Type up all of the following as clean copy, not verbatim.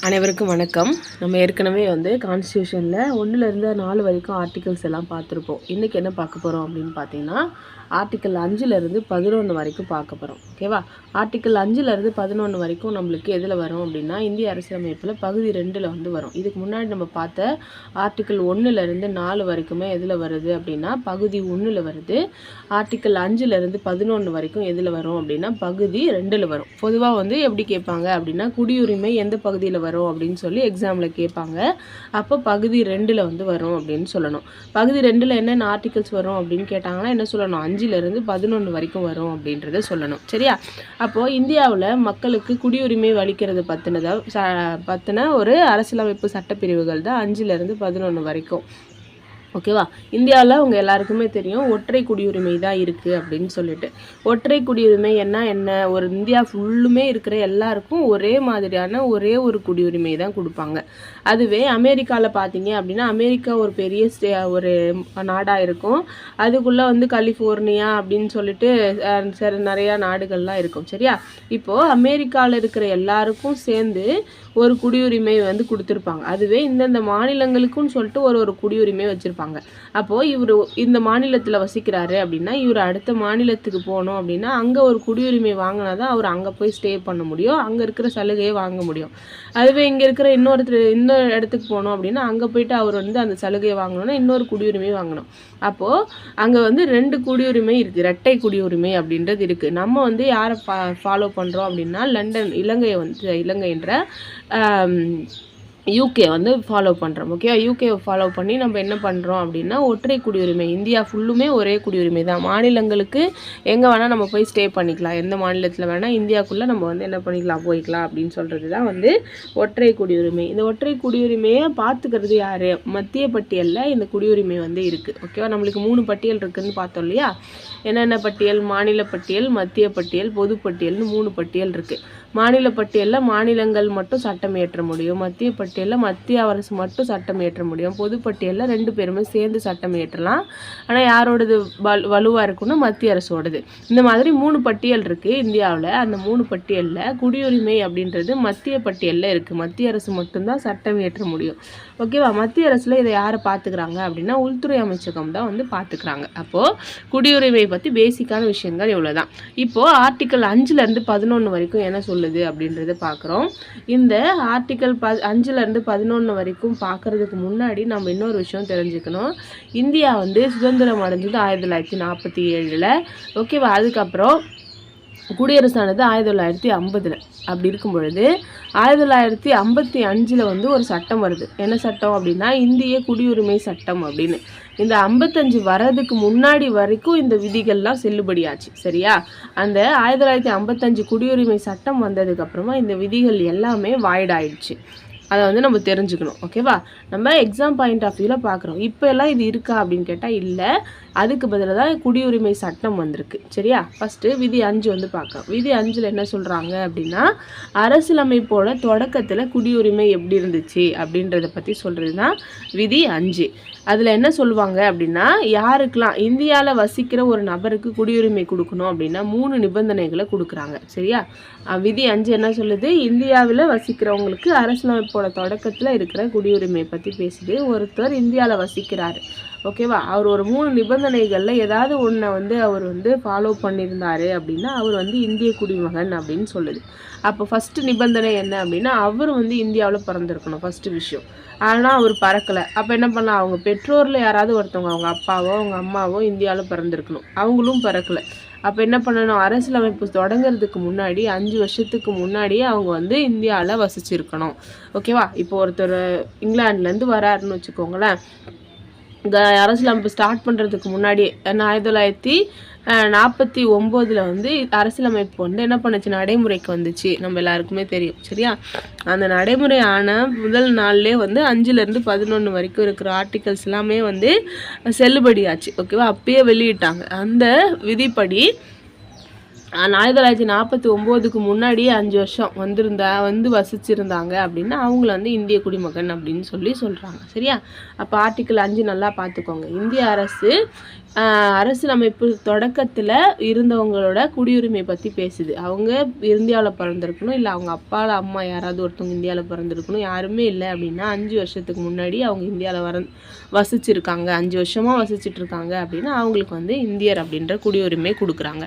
அனைவருக்கும் வணக்கம். நம்ம ஏற்கனவே கான்ஸ்டியூஷனில் 1லேருந்து 4 வரைக்கும் ஆர்டிகல்ஸ் எல்லாம் பார்த்துருப்போம். இன்றைக்கி என்ன பார்க்க போகிறோம் அப்படின்னு பார்த்தீங்கன்னா, ஆர்டிக்கல் 5லேருந்து 11 வரைக்கும் பார்க்க போகிறோம். ஓகேவா? ஆர்டிக்கல் 5லேருந்து 11 வரைக்கும் நம்மளுக்கு எதில் வரும் அப்படின்னா, இந்திய அரசியலமைப்பில் பகுதி 2ல் வரும். இதுக்கு முன்னாடி நம்ம பார்த்த ஆர்டிக்கல் 1லேருந்து 4 வரைக்குமே எதில் வருது அப்படின்னா பகுதி 1ல் வருது. ஆர்டிக்கல் 5லேருந்து 11 வரைக்கும் எதில் வரும் அப்படின்னா பகுதி 2ல் வரும். பொதுவாக எப்படி கேட்பாங்க அப்படின்னா, குடியுரிமை எந்த பகுதியில் வரும் அப்படின்னு சொல்லி எக்ஸாமில் கேட்பாங்க. அப்போ பகுதி 2ல் வரும் அப்படின்னு சொல்லணும். பகுதி 2ல் என்னென்ன ஆர்டிகல்ஸ் வரும் அப்படின்னு கேட்டாங்கன்னா என்ன சொல்லணும்? 5லேருந்து 11 வரைக்கும் வரும் அப்படின்றத சொல்லணும். சரியா? அப்போது இந்தியாவில் மக்களுக்கு குடியுரிமை அளிக்கிறது பற்றின ஒரு அரசியலமைப்பு சட்டப்பிரிவுகள் தான் 5லேருந்து 11 வரைக்கும். ஓகேவா? இந்தியாவில் அவங்க எல்லாருக்குமே தெரியும் ஒற்றை குடியுரிமை தான் இருக்குது அப்படின்னு சொல்லிட்டு. ஒற்றை குடியுரிமை என்ன ஒரு இந்தியா ஃபுல்லுமே இருக்கிற எல்லாருக்கும் ஒரே மாதிரியான ஒரே ஒரு குடியுரிமை தான் கொடுப்பாங்க. அதுவே அமெரிக்காவில் பார்த்தீங்க அப்படின்னா, அமெரிக்கா ஒரு பெரிய ஒரு நாடாக இருக்கும். அதுக்குள்ளே கலிஃபோர்னியா அப்படின்னு சொல்லிட்டு நிறையா நாடுகள்லாம் இருக்கும். சரியா? இப்போது அமெரிக்காவில் இருக்கிற எல்லாருக்கும் சேர்ந்து ஒரு குடியுரிமை கொடுத்துருப்பாங்க. அதுவே இந்தந்த மாநிலங்களுக்குன்னு சொல்லிட்டு ஒரு குடியுரிமை வச்சுருப்பாங்க. அப்போது இவர் இந்த மாநிலத்தில் வசிக்கிறாரு அப்படின்னா, இவர் அடுத்த மாநிலத்துக்கு போகணும் அப்படின்னா அங்கே ஒரு குடியுரிமை வாங்கினா தான் அவர் அங்கே போய் ஸ்டே பண்ண முடியும், அங்கே இருக்கிற சலுகையை வாங்க முடியும். அதுவே இங்கே இருக்கிற இன்னொரு இடத்துக்கு போகணும் அப்படின்னா அங்கே போயிட்டு அவர் அந்த சலுகையை வாங்கணும்னா இன்னொரு குடியுரிமை வாங்கணும். அப்போது அங்கே 2 குடியுரிமை இருக்குது, இரட்டை குடியுரிமை அப்படின்றது இருக்குது. நம்ம யாரை ஃபாலோ பண்ணுறோம் அப்படின்னா, இலங்கைன்ற யூகே ஃபாலோ பண்ணுறோம். ஓகே, யூகேவை ஃபாலோ பண்ணி நம்ம என்ன பண்ணுறோம் அப்படின்னா, ஒற்றை குடியுரிமை. இந்தியா ஃபுல்லுமே ஒரே குடியுரிமை தான். மாநிலங்களுக்கு எங்கே வேணால் நம்ம போய் ஸ்டே பண்ணிக்கலாம், எந்த மாநிலத்தில் வேணால் இந்தியாவுக்குள்ளே நம்ம என்ன பண்ணிக்கலாம், போய்க்கலாம் அப்படின்னு சொல்கிறது தான் ஒற்றை குடியுரிமை. இந்த ஒற்றை குடியுரிமையை பார்த்துக்கிறது யார்? மத்திய பட்டியலில் இந்த குடியுரிமை இருக்குது. ஓகேவா? நம்மளுக்கு 3 பட்டியல் இருக்குதுன்னு பார்த்தோம் இல்லையா? என்னென்ன பட்டியல்? மாநில பட்டியல், மத்திய பட்டியல், பொதுப்பட்டியல்னு 3 பட்டியல் இருக்குது. மாநில பட்டியலில் மாநிலங்கள் மட்டும் சட்டம் இயற்ற முடியும், மத்திய பட்டியலில் மத்திய அரசு மட்டும் சட்டம் இயற்ற முடியும், பொதுப்பட்டியலில் 2 பேருமே சேர்ந்து சட்டம் இயற்றலாம். ஆனால் யாரோடது வலுவாக இருக்குன்னா மத்திய அரசோடது. இந்த மாதிரி 3 பட்டியல் இருக்குது இந்தியாவில். அந்த 3 பட்டியலில் குடியுரிமை அப்படின்றது மத்திய பட்டியலில் இருக்குது. மத்திய அரசு மட்டும்தான் சட்டம் இயற்ற முடியும். ஓகேவா? மத்திய அரசில் இதை யாரை பார்த்துக்கிறாங்க அப்படின்னா உள்துறை அமைச்சகம் தான் பார்த்துக்கிறாங்க. அப்போது குடியுரிமை பற்றி பேசிக்கான விஷயங்கள் இவ்வளோ தான். இப்போது ஆர்டிக்கல் 5லேருந்து 11 வரைக்கும் என்ன சொல்லுது அப்படின்றத பார்க்குறோம். இந்த ஆர்டிக்கல் 5லேருந்து 11 வரைக்கும் பார்க்குறதுக்கு முன்னாடி நம்ம இன்னொரு விஷயம் தெரிஞ்சுக்கணும். இந்தியா சுதந்திரம் அடைஞ்சது 1947. ஓகேவா? அதுக்கப்புறம் குடியரசானது 1950. அப்படி இருக்கும் பொழுது 1955 ஒரு சட்டம் வருது. என்ன சட்டம் அப்படின்னா, இந்திய குடியுரிமை சட்டம் அப்படின்னு. இந்த 55 வர்றதுக்கு முன்னாடி வரைக்கும் இந்த விதிகள்லாம் செல்லுபடியாச்சு. சரியா? அந்த 1955 குடியுரிமை சட்டம் வந்ததுக்கப்புறமா இந்த விதிகள் எல்லாமே வாய்டாயிடுச்சு. அதை நம்ம தெரிஞ்சுக்கணும். ஓகேவா? நம்ம எக்ஸாம் பாயிண்ட் ஆஃப் வியூவில் பார்க்குறோம். இப்போ எல்லாம் இது இருக்கா அப்படின்னு கேட்டால் இல்லை. அதுக்கு பதிலாக தான் குடியுரிமை சட்டம் வந்திருக்கு. சரியா? ஃபஸ்ட்டு விதி 5 பார்க்கலாம். விதி 5ல் என்ன சொல்கிறாங்க அப்படின்னா, அரசியலமைப்போட தொடக்கத்தில் குடியுரிமை எப்படி இருந்துச்சு அப்படின்றத பற்றி சொல்கிறது தான் விதி 5. அதில் என்ன சொல்லுவாங்க அப்படின்னா, யாருக்கெல்லாம் இந்தியாவில் வசிக்கிற ஒரு நபருக்கு குடியுரிமை கொடுக்கணும் அப்படின்னா 3 நிபந்தனைகளை கொடுக்குறாங்க. சரியா? விதி 5 என்ன சொல்லுது? இந்தியாவில் வசிக்கிறவங்களுக்கு அரசியலமைப்போட தொடக்கத்தில் இருக்கிற குடியுரிமை பற்றி பேசுது. ஒருத்தர் இந்தியாவில் வசிக்கிறார். ஓகேவா? அவர் ஒரு 3 நிபந்தனைகளில் ஏதாவது ஒன்றை அவர் ஃபாலோ பண்ணியிருந்தார் அப்படின்னா அவர் இந்திய குடிமகன் அப்படின்னு சொல்லுது. அப்போ ஃபஸ்ட்டு நிபந்தனை என்ன அப்படின்னா, அவர் இந்தியாவில் பிறந்திருக்கணும். ஃபஸ்ட்டு விஷயம். ஆனால் அவர் பறக்கலை. அப்போ என்ன பண்ணலாம்? அவங்க பெற்றோரில் யாராவது ஒருத்தவங்க, அவங்க அப்பாவோ அவங்க அம்மாவோ இந்தியாவில் பிறந்திருக்கணும். அவங்களும் பிறக்கலை. அப்போ என்ன பண்ணணும்? அரசியலமைப்பு தொடங்கிறதுக்கு முன்னாடி 5 வருஷத்துக்கு முன்னாடியே அவங்க இந்தியாவில் வசிச்சிருக்கணும். ஓகேவா? இப்போ ஒருத்தர் இங்கிலாந்துலேருந்து வராருன்னு வச்சுக்கோங்களேன். இந்த அரசியலமைப்பு ஸ்டார்ட் பண்ணுறதுக்கு முன்னாடி 1949 அரசியலமைப்பு என்ன பண்ணுச்சு? நடைமுறைக்கு வந்துச்சு. நம்ம எல்லாருக்குமே தெரியும். சரியா? அந்த நடைமுறை ஆன முதல் நாள்லேயே 5லேருந்து 11 வரைக்கும் இருக்கிற ஆர்டிகல்ஸ் எல்லாமே செல்லுபடியாச்சு. ஓகேவா? அப்பயே வெளியிட்டாங்க. அந்த விதிப்படி 1949க்கு முன்னாடியே 5 வருஷம் வசிச்சிருந்தாங்க அப்படின்னா அவங்கள இந்திய குடிமகன் அப்படின்னு சொல்கிறாங்க. சரியா? அப்போ ஆர்டிக்கல் 5 நல்லா பார்த்துக்கோங்க. இந்திய அரசு அரசியலமைப்பு தொடக்கத்தில் இருந்தவங்களோட குடியுரிமை பற்றி பேசுது. அவங்க இந்தியாவில் பிறந்திருக்கணும், இல்லை அவங்க அப்பாவில் அம்மா யாராவது ஒருத்தவங்க இந்தியாவில் பிறந்திருக்கணும். யாருமே இல்லை அப்படின்னா 5 வருஷத்துக்கு முன்னாடி அவங்க இந்தியாவில் வசிச்சிருக்காங்க, 5 வருஷமாக வசிச்சிட்ருக்காங்க அப்படின்னா அவங்களுக்கு வந்து இந்தியர் அப்படின்ற குடியுரிமை கொடுக்குறாங்க.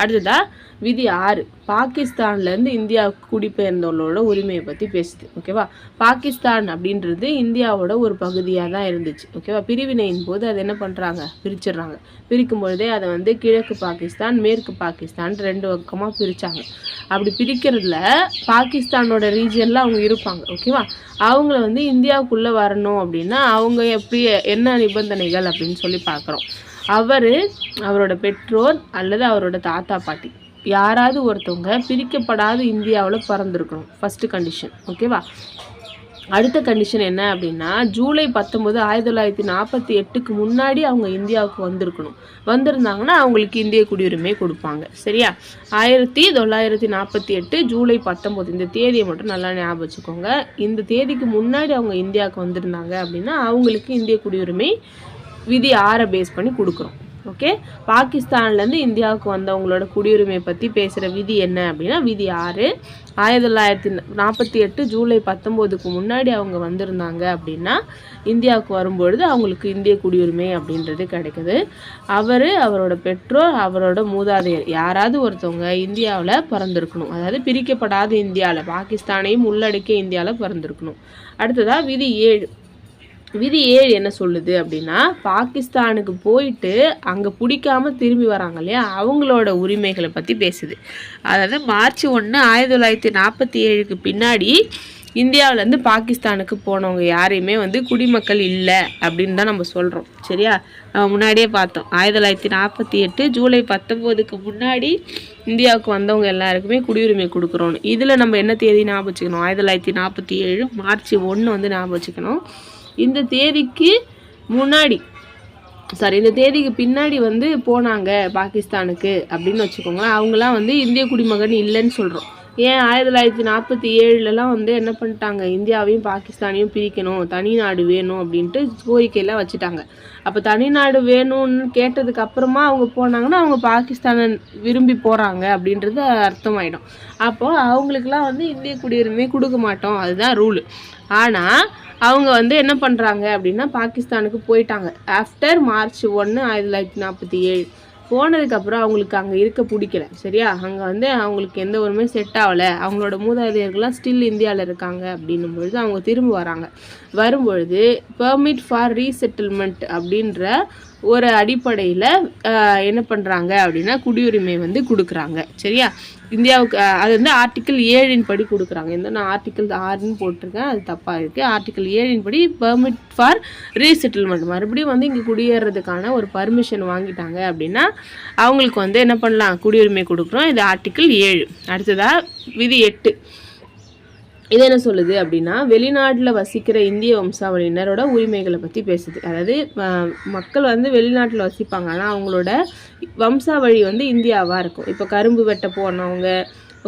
அடுத்ததாக விதி 6 பாகிஸ்தான்லேருந்து இந்தியாவுக்கு குடிபெயர்ந்தவங்களோட உரிமையை பற்றி பேசுது. ஓகேவா, பாகிஸ்தான் அப்படின்றது இந்தியாவோட ஒரு பகுதியாக தான் இருந்துச்சு. ஓகேவா, பிரிவினையின் போது அதை என்ன பண்ணுறாங்க, பிரிச்சிடுறாங்க. பிரிக்கும் பொழுதே அதை வந்து கிழக்கு பாகிஸ்தான் மேற்கு பாகிஸ்தான் 2 பக்கமாக பிரித்தாங்க. அப்படி பிரிக்கிறதுல பாகிஸ்தானோட ரீஜனில் அவங்க இருப்பாங்க. ஓகேவா, அவங்கள வந்து இந்தியாவுக்குள்ளே வரணும் அப்படின்னா அவங்க எப்படி என்ன நிபந்தனைகள் அப்படின்னு சொல்லி பார்க்குறோம். அவரோட பெற்றோர் அல்லது அவரோட தாத்தா பாட்டி யாராவது ஒருத்தவங்க பிரிக்கப்படாத இந்தியாவில் பிறந்திருக்கணும், ஃபஸ்ட்டு கண்டிஷன். ஓகேவா, அடுத்த கண்டிஷன் என்ன அப்படின்னா ஜூலை 19 1948க்கு முன்னாடி அவங்க இந்தியாவுக்கு வந்திருந்தாங்கன்னா அவங்களுக்கு இந்திய குடியுரிமை கொடுப்பாங்க. சரியா, 1948 ஜூலை 19 இந்த தேதியை மட்டும் நல்லா ஞாபகம் வச்சுக்கோங்க. இந்த தேதிக்கு முன்னாடி அவங்க இந்தியாவுக்கு வந்திருந்தாங்க அப்படின்னா அவங்களுக்கு இந்திய குடியுரிமை விதி 6 பேஸ் பண்ணி கொடுக்குறோம். ஓகே, பாகிஸ்தான்லேருந்து இந்தியாவுக்கு வந்தவங்களோட குடியுரிமை பற்றி பேசுகிற விதி என்ன அப்படின்னா விதி 6 1948 ஜூலை 19க்கு முன்னாடி அவங்க வந்திருந்தாங்க அப்படின்னா இந்தியாவுக்கு வரும்பொழுது அவங்களுக்கு இந்திய குடியுரிமை அப்படின்றது கிடைக்குது. அவரோட பெற்றோர் அவரோட மூதாதையர் யாராவது ஒருத்தவங்க இந்தியாவில் பிறந்திருக்கணும், அதாவது பிரிக்கப்படாத இந்தியாவில் பாகிஸ்தானையும் உள்ளடக்கிய இந்தியாவில் பிறந்திருக்கணும். அடுத்ததாக விதி 7 என்ன சொல்லுது அப்படின்னா பாகிஸ்தானுக்கு போயிட்டு அங்கே பிடிக்காம திரும்பி வராங்க இல்லையா, அவங்களோட உரிமைகளை பற்றி பேசுது. அதாவது மார்ச் 1 1947க்கு பின்னாடி இந்தியாவிலேருந்து பாகிஸ்தானுக்கு போனவங்க யாரையுமே வந்து குடிமக்கள் இல்லை அப்படின்னு தான் நம்ம சொல்கிறோம். சரியா, நம்ம முன்னாடியே பார்த்தோம் 1948 ஜூலை 19க்கு முன்னாடி இந்தியாவுக்கு வந்தவங்க எல்லாருக்குமே குடியுரிமை கொடுக்குறோம். இதில் நம்ம என்ன தேதி ஞாபகம் வச்சுக்கணும், 1947 மார்ச் 1 வந்து ஞாபகம் வச்சுக்கணும். இந்த தேதிக்கு பின்னாடி வந்து போனாங்க பாகிஸ்தானுக்கு அப்படின்னு வச்சுக்கோங்களேன். அவங்களாம் வந்து இந்திய குடிமகன் இல்லைன்னு சொல்கிறோம். ஏன் 1947லலாம் வந்து என்ன பண்ணிட்டாங்க, இந்தியாவையும் பாகிஸ்தானையும் பிரிக்கணும், தனி நாடு வேணும் அப்படின்ட்டு கோரிக்கையெல்லாம் வச்சுட்டாங்க. அப்போ தனி நாடு வேணும்னு கேட்டதுக்கு அப்புறமா அவங்க போனாங்கன்னா அவங்க பாகிஸ்தானை விரும்பி போகிறாங்க அப்படின்றது அர்த்தமாயிடும். அப்போது அவங்களுக்குலாம் வந்து இந்திய குடியுரிமை கொடுக்க மாட்டோம், அதுதான் ரூலு. ஆனால் அவங்க வந்து என்ன பண்ணுறாங்க அப்படின்னா பாகிஸ்தானுக்கு போயிட்டாங்க. ஆஃப்டர் மார்ச் 1 1947 போனதுக்கப்புறம் அவங்களுக்கு அங்கே இருக்க பிடிக்கல. சரியா, அங்கே வந்து அவங்களுக்கு எந்த ஒருமே செட் ஆகலை. அவங்களோட மூதாதையர்கள்லாம் ஸ்டில் இந்தியாவில் இருக்காங்க அப்படின்னும் பொழுது அவங்க திரும்ப வரும்பொழுது பெர்மிட் ஃபார் ரீசெட்டில்மெண்ட் அப்படின்ற ஒரு அடிப்படையில் என்ன பண்ணுறாங்க அப்படின்னா குடியுரிமை வந்து கொடுக்குறாங்க. சரியா, இந்தியாவுக்கு அது வந்து ஆர்டிக்கிள் 7 படி கொடுக்குறாங்க. நான் ஆர்டிக்கிள் 6ன்னு போட்டிருக்கேன், அது தப்பாக இருக்குது. ஆர்டிக்கிள் 7 படி பெர்மிட் ஃபார் ரீசெட்டில்மெண்ட் மறுபடியும் வந்து இங்கே குடியேறதுக்கான ஒரு பர்மிஷன் வாங்கிட்டாங்க அப்படின்னா அவங்களுக்கு வந்து என்ன பண்ணலாம், குடியுரிமை கொடுக்குறோம். இது ஆர்டிக்கிள் 7. அடுத்ததாக விதி 8 இது என்ன சொல்லுது அப்படின்னா வெளிநாட்டில் வசிக்கிற இந்திய வம்சாவளியினரோட உரிமைகளை பற்றி பேசுது. அதாவது மக்கள் வந்து வெளிநாட்டில் வசிப்பாங்க, ஆனால் அவங்களோட வம்சாவழி வந்து இந்தியாவாக இருக்கும். இப்போ கரும்பு வெட்ட போனவங்க,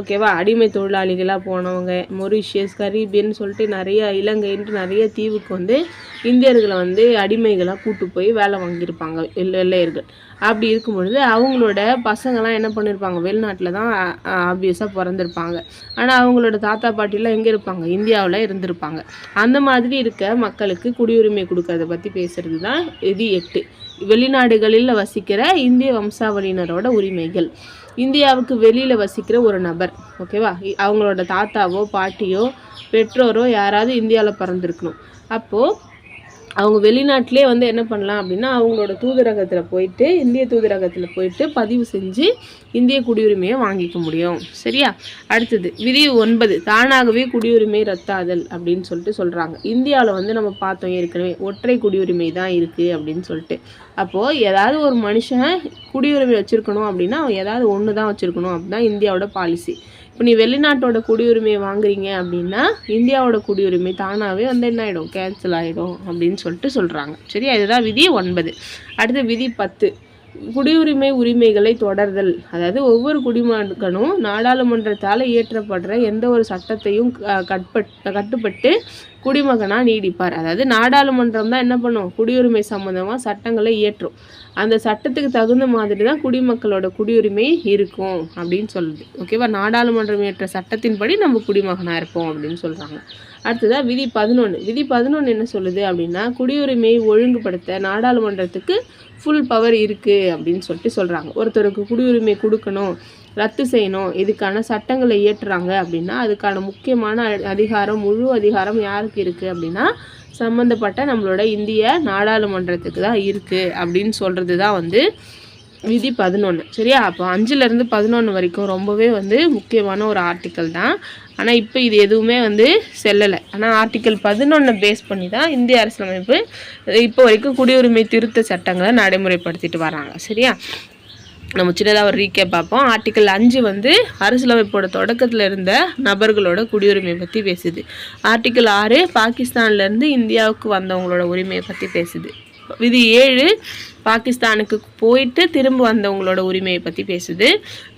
ஓகேவா, அடிமை தொழிலாளிகளாக போனவங்க, மொரிஷியஸ், கரீபியன் சொல்லிட்டு இலங்கைன்ட்டு நிறைய தீவுக்கு வந்து இந்தியர்களை வந்து அடிமைகளாக கூட்டு போய் வேலை வாங்கியிருப்பாங்க வெள்ளையர்கள். அப்படி இருக்கும் பொழுது அவங்களோட பசங்கள்லாம் என்ன பண்ணியிருப்பாங்க, வெளிநாட்டில் தான் ஆப்வியஸாக பிறந்திருப்பாங்க. ஆனால் அவங்களோட தாத்தா பாட்டிலாம் எங்கே இருப்பாங்க, இந்தியாவில் இருந்திருப்பாங்க. அந்த மாதிரி இருக்க மக்களுக்கு குடியுரிமை கொடுக்கறத பற்றி பேசுகிறது தான் விதி 8. வெளிநாடுகளில் வசிக்கிற இந்திய வம்சாவளியினரோட உரிமைகள். இந்தியாவுக்கு வெளியில் வசிக்கிற ஒரு நபர், ஓகேவா, அவங்களோட தாத்தாவோ பாட்டியோ பெற்றோரோ யாராவது இந்தியாவில் பிறந்திருக்கணும். அப்போது அவங்க வெளிநாட்டிலே வந்து என்ன பண்ணலாம் அப்படின்னா அவங்களோட தூதரகத்தில் போயிட்டு இந்திய தூதரகத்தில் போயிட்டு பதிவு செஞ்சு இந்திய குடியுரிமையை வாங்கிக்க முடியும். சரியா, அடுத்தது விதி 9 தானாகவே குடியுரிமை ரத்தாதல் அப்படின்னு சொல்கிறாங்க. இந்தியாவில் வந்து நம்ம பார்த்தோம் ஏற்கனவே ஒற்றை குடியுரிமை தான் இருக்குது அப்படின்னு சொல்லிட்டு. அப்போது ஏதாவது ஒரு மனுஷன் குடியுரிமை வச்சுருக்கணும் அப்படின்னா அவன் ஏதாவது ஒன்று தான் வச்சுருக்கணும் அப்படின்னா இந்தியாவோட பாலிசி. இப்போ நீ வெளிநாட்டோட குடியுரிமையை வாங்குறீங்க அப்படின்னா இந்தியாவோட குடியுரிமை தானாகவே வந்து என்ன ஆகிடும், கேன்சல் ஆகிடும் அப்படின்னு சொல்கிறாங்க. சரியா, இதுதான் விதி 9. அடுத்து விதி 10 குடியுரிமை உரிமைகளை தொடர்தல். அதாவது ஒவ்வொரு குடிமகனும் நாடாளுமன்றத்தால் இயற்றப்படுற எந்த ஒரு சட்டத்தையும் கட்டுப்பட்டு குடிமகனாக நீடிப்பார். அதாவது நாடாளுமன்றம் தான் என்ன பண்ணும், குடியுரிமை சம்மந்தமாக சட்டங்களை இயற்றும். அந்த சட்டத்துக்கு தகுந்த மாதிரி தான் குடிமக்களோட குடியுரிமை இருக்கும் அப்படின்னு சொல்லுது. ஓகேவா? நாடாளுமன்றம் ஏற்ற சட்டத்தின்படி நம்ம குடிமகனாக இருப்போம் அப்படின்னு சொல்கிறாங்க. அடுத்ததாக விதி 11. விதி 11 என்ன சொல்லுது அப்படின்னா, குடியுரிமையை ஒழுங்குபடுத்த நாடாளுமன்றத்துக்கு ஃபுல் பவர் இருக்குது அப்படின்னு சொல்கிறாங்க. ஒருத்தருக்கு குடியுரிமை கொடுக்கணும், ரத்து செய்யணும், இதுக்கான சட்டங்களை இயற்றுறாங்க அப்படின்னா அதுக்கான முக்கியமான அதிகாரம், முழு அதிகாரம் யாருக்கு இருக்குது அப்படின்னா சம்மந்தப்பட்ட நம்மளோட இந்திய நாடாளுமன்றத்துக்கு தான் இருக்குது அப்படின்னு சொல்கிறது தான் விதி 11. சரியா? அப்போ 5லேருந்து 11 வரைக்கும் ரொம்பவே முக்கியமான ஒரு ஆர்டிக்கல் தான். ஆனால் இப்போ இது எதுவுமே செல்லலை. ஆனால் ஆர்டிக்கல் 11 பேஸ் பண்ணி தான் இந்திய அரசியலமைப்பு இப்போ வரைக்கும் குடியுரிமை திருத்த சட்டங்களை நடைமுறைப்படுத்திட்டு வராங்க. சரியா? நம்ம சின்னதாக ஒரு ரீகேப் பார்ப்போம். ஆர்டிக்கல் 5 அரசியலமைப்போட தொடக்கத்தில் இருந்த நபர்களோட குடியுரிமை பற்றி பேசுது. ஆர்டிக்கல் 6 பாகிஸ்தான்லேருந்து இந்தியாவுக்கு வந்தவங்களோட உரிமையை பற்றி பேசுது. விதி 7 பாகிஸ்தானுக்கு போயிட்டு திரும்ப வந்தவங்களோட உரிமையை பற்றி பேசுது.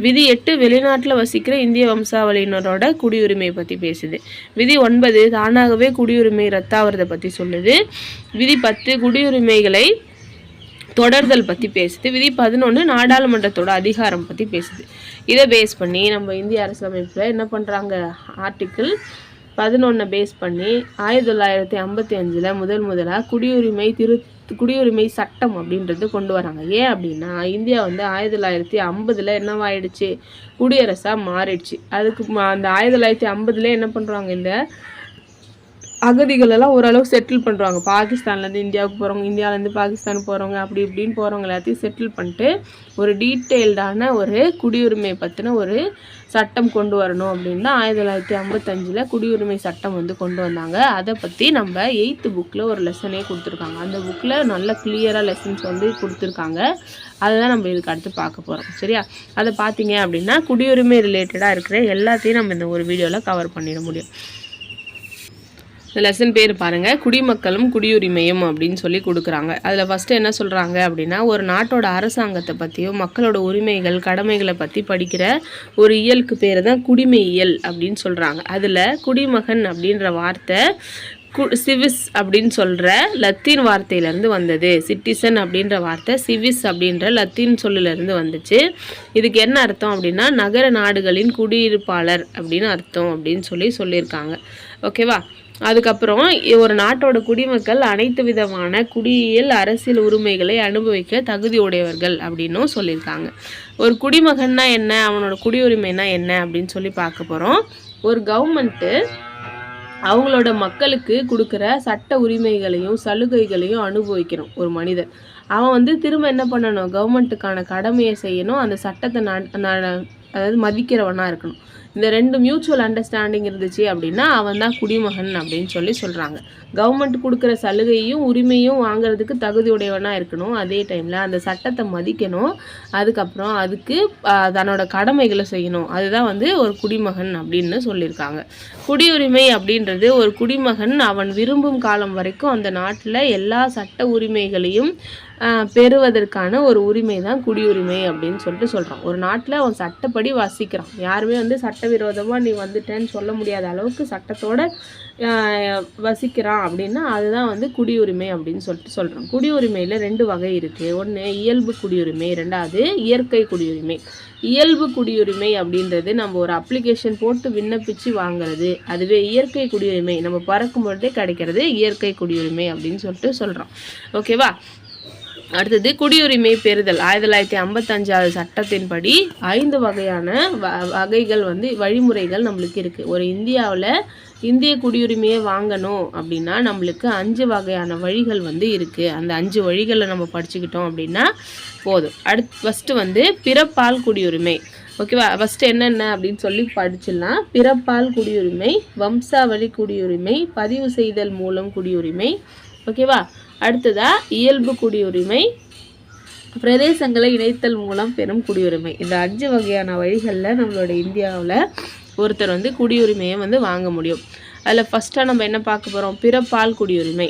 விதி 8 வெளிநாட்டில் வசிக்கிற இந்திய வம்சாவளியினரோட குடியுரிமையை பற்றி பேசுது. விதி 9 தானாகவே குடியுரிமை ரத்தாகிறத பற்றி சொல்லுது. விதி 10 குடியுரிமைகளை தொடர்தல் பற்றி பேசுது. விதி 11 நாடாளுமன்றத்தோட அதிகாரம் பற்றி பேசுது. இதை பேஸ் பண்ணி நம்ம இந்திய அரசியலமைப்பில் என்ன பண்ணுறாங்க, ஆர்டிக்கிள் 11 பேஸ் பண்ணி 1955 முதலாக குடியுரிமை சட்டம் அப்படின்றது கொண்டு வராங்க. ஏன் அப்படின்னா இந்தியா 1950 என்னவாயிடுச்சு, குடியரசாக மாறிடுச்சு. அதுக்கு அந்த 1950 என்ன பண்ணுறாங்க, இந்த அகதிகளெல்லாம் ஓரளவு செட்டில் பண்ணுறாங்க. பாகிஸ்தான்லேருந்து இந்தியாவுக்கு போகிறவங்க, இந்தியாவிலேருந்து பாகிஸ்தான் போகிறவங்க, அப்படி இப்படின்னு போகிறவங்க எல்லாத்தையும் செட்டில் பண்ணிட்டு ஒரு டீட்டெயில்டான ஒரு குடியுரிமை பற்றின ஒரு சட்டம் கொண்டு வரணும் அப்படின்னு தான் 1955 குடியுரிமை சட்டம் கொண்டு வந்தாங்க. அதை பற்றி நம்ம 8th புக்கில் ஒரு லெசனே கொடுத்துருக்காங்க. அந்த புக்கில் நல்ல கிளியராக லெசன்ஸ் கொடுத்துருக்காங்க. அதுதான் நம்ம இதுக்கு அடுத்து பார்க்க போகிறோம். சரியா? அதை பார்த்தீங்க அப்படின்னா குடியுரிமை ரிலேட்டடாக இருக்கிற எல்லாத்தையும் நம்ம இந்த ஒரு வீடியோவில் கவர் பண்ணிட முடியும். இந்த லெசன் பேர் பாருங்கள், குடிமக்களும் குடியுரிமையும் அப்படின்னு சொல்லி கொடுக்குறாங்க. அதில் ஃபஸ்ட்டு என்ன சொல்கிறாங்க அப்படின்னா, ஒரு நாட்டோட அரசாங்கத்தை பற்றியும் மக்களோட உரிமைகள் கடமைகளை பற்றி படிக்கிற ஒரு இயலுக்கு பேர் தான் குடிமையியல் அப்படின்னு சொல்கிறாங்க. அதில் குடிமகன் அப்படின்ற வார்த்தை சிவிஸ் அப்படின்னு சொல்கிற லத்தீன் வார்த்தையிலேருந்து வந்தது. சிட்டிசன் அப்படின்ற வார்த்தை சிவிஸ் அப்படின்ற லத்தீன் சொல்லிலேருந்து வந்துச்சு. இதுக்கு என்ன அர்த்தம் அப்படின்னா நகர நாடுகளின் குடியிருப்பாளர் அப்படின்னு அர்த்தம் அப்படின்னு சொல்லியிருக்காங்க. ஓகேவா? அதுக்கப்புறம் ஒரு நாட்டோட குடிமக்கள் அனைத்து விதமான குடியியல் அரசியல் உரிமைகளை அனுபவிக்க தகுதி உடையவர்கள் அப்படின்னும் சொல்லியிருக்காங்க. ஒரு குடிமகன்னா என்ன, அவனோட குடியுரிமைனா என்ன அப்படின்னு சொல்லி பார்க்க போகிறோம். ஒரு கவர்மெண்ட்டு அவங்களோட மக்களுக்கு கொடுக்குற சட்ட உரிமைகளையும் சலுகைகளையும் அனுபவிக்கணும். ஒரு மனிதன் அவன் திரும்ப என்ன பண்ணணும், கவர்மெண்ட்டுக்கான கடமையை செய்யணும், அந்த சட்டத்தை அதாவது மதிக்கிறவனாக இருக்கணும். இந்த 2 மியூச்சுவல் அண்டர்ஸ்டாண்டிங் இருந்துச்சு அப்படின்னா அவன் தான் குடிமகன் அப்படின்னு சொல்கிறாங்க. கவர்மெண்ட் கொடுக்குற சலுகையும் உரிமையும் வாங்குறதுக்கு தகுதியுடையவனாக இருக்கணும். அதே டைமில் அந்த சட்டத்தை மதிக்கணும். அதுக்கப்புறம் அதுக்கு தன்னோட கடமைகளை செய்யணும். அதுதான் ஒரு குடிமகன் அப்படின்னு சொல்லியிருக்காங்க. குடியுரிமை அப்படின்றது ஒரு குடிமகன் அவன் விரும்பும் காலம் வரைக்கும் அந்த நாட்டில் எல்லா சட்ட உரிமைகளையும் பெறுவதற்கான ஒரு உரிமை தான் குடியுரிமை அப்படின்னு சொல்கிறோம். ஒரு நாட்டில் அவன் சட்டப்படி வசிக்கிறான். யாருமே சட்டவிரோதமாக நீ வந்துட்டேன்னு சொல்ல முடியாத அளவுக்கு சட்டத்தோட வசிக்கிறான் அப்படின்னா அதுதான் குடியுரிமை அப்படின்னு சொல்கிறோம். குடியுரிமையில் 2 வகை இருக்குது. ஒன்று இயல்பு குடியுரிமை, 2வது இயற்கை குடியுரிமை. இயல்பு குடியுரிமை அப்படின்றது நம்ம ஒரு அப்ளிகேஷன் போட்டு விண்ணப்பிச்சு வாங்குறது. அதுவே இயற்கை குடியுரிமை நம்ம பறக்கும் பொழுதே கிடைக்கிறது இயற்கை குடியுரிமை அப்படின்னு சொல்கிறோம். ஓகேவா? அடுத்தது குடியுரிமை பெறுதல். 1955 சட்டத்தின்படி 5 வகையான வகைகள் வழிமுறைகள் நம்மளுக்கு இருக்குது. ஒரு இந்தியாவில் இந்திய குடியுரிமையை வாங்கணும் அப்படின்னா நம்மளுக்கு 5 வகையான வழிகள் இருக்குது. அந்த 5 வழிகளை நம்ம படிச்சுக்கிட்டோம் அப்படின்னா போதும். ஃபஸ்ட்டு பிறப்பால் குடியுரிமை. ஓகேவா? ஃபஸ்ட்டு என்னென்ன அப்படின்னு சொல்லி படிச்சிடலாம். பிறப்பால் குடியுரிமை, வம்சாவளி குடியுரிமை, பதிவு செய்தல் மூலம் குடியுரிமை. ஓகேவா? அடுத்ததா இயல்பு குடியுரிமை, பிரதேசங்களை இணைத்தல் மூலம் பெறும் குடியுரிமை. இந்த 5 வகையான வழிகளில் நம்மளோட இந்தியாவில் ஒருத்தர் குடியுரிமையை வாங்க முடியும். அதில் ஃபஸ்ட்டாக நம்ம என்ன பார்க்க போகிறோம், பிறப்பால் குடியுரிமை.